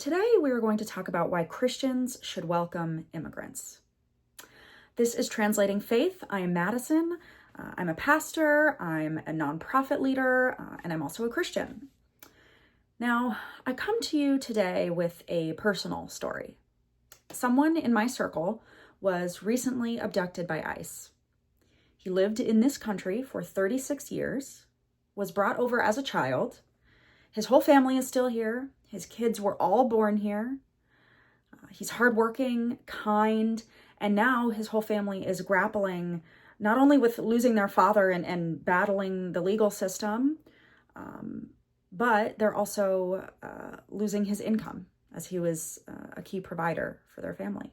Today, we are going to talk about why Christians should welcome immigrants. This is Translating Faith. I am Madison. I'm a pastor, I'm a nonprofit leader, and I'm also a Christian. Now, I come to you today with a personal story. Someone in my circle was recently abducted by ICE. He lived in this country for 36 years, was brought over as a child. His whole family is still here. His kids were all born here. He's hardworking, kind, and now his whole family is grappling not only with losing their father and battling the legal system, but they're also losing his income as he was a key provider for their family.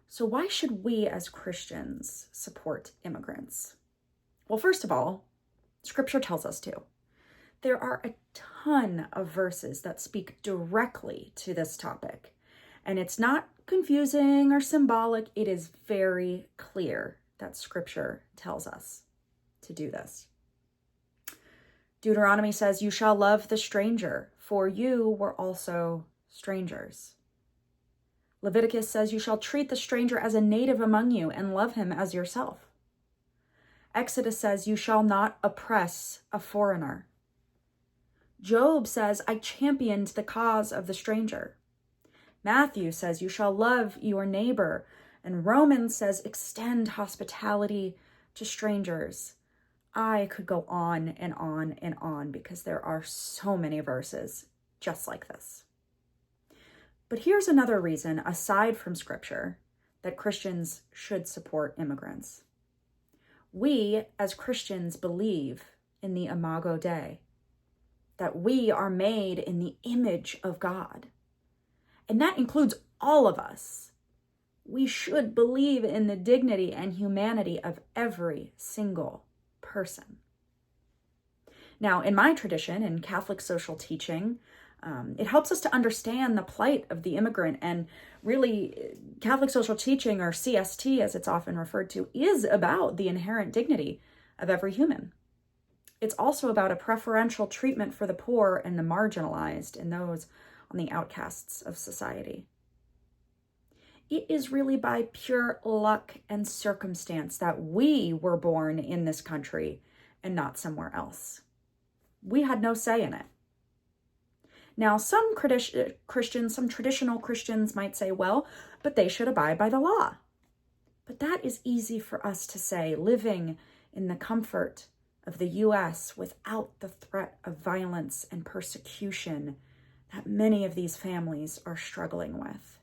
So why should we as Christians support immigrants? Well, first of all, Scripture tells us to. There are a ton of verses that speak directly to this topic, and it's not confusing or symbolic. It is very clear that Scripture tells us to do this. Deuteronomy says, "You shall love the stranger, for you were also strangers." Leviticus says, "You shall treat the stranger as a native among you and love him as yourself." Exodus says, "You shall not oppress a foreigner." Job says, "I championed the cause of the stranger." Matthew says, "You shall love your neighbor." And Romans says, "Extend hospitality to strangers." I could go on and on and on because there are so many verses just like this. But here's another reason, aside from Scripture, that Christians should support immigrants. We, as Christians, believe in the Imago Dei, that we are made in the image of God. And that includes all of us. We should believe in the dignity and humanity of every single person. Now, in my tradition, in Catholic social teaching, it helps us to understand the plight of the immigrant. And really, Catholic social teaching, or CST as it's often referred to, is about the inherent dignity of every human. It's also about a preferential treatment for the poor and the marginalized and those on the outcasts of society. It is really by pure luck and circumstance that we were born in this country and not somewhere else. We had no say in it. Now, some Christians, some traditional Christians might say, well, but they should abide by the law. But that is easy for us to say, living in the comfort of the U.S. without the threat of violence and persecution that many of these families are struggling with.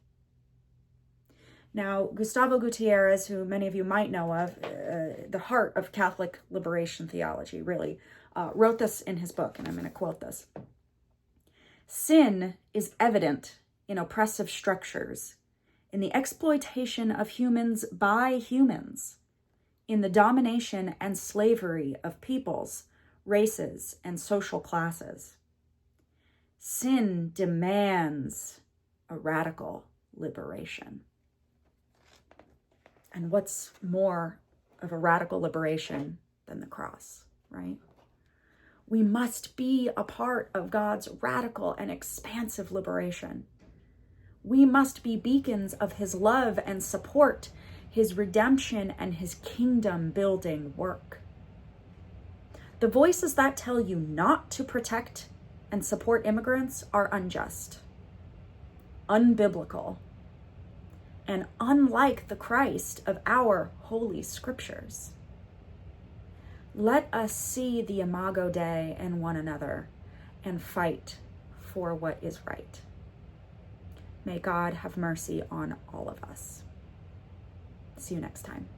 Now, Gustavo Gutierrez, who many of you might know of, the heart of Catholic liberation theology, really, wrote this in his book, and I'm going to quote this. "Sin is evident in oppressive structures, in the exploitation of humans by humans, in the domination and slavery of peoples, races, and social classes. Sin demands a radical liberation." And what's more of a radical liberation than the cross, right? We must be a part of God's radical and expansive liberation. We must be beacons of his love and support, his redemption and his kingdom building work. The voices that tell you not to protect and support immigrants are unjust, unbiblical, and unlike the Christ of our holy scriptures. Let us see the Imago Dei in one another and fight for what is right. May God have mercy on all of us. See you next time.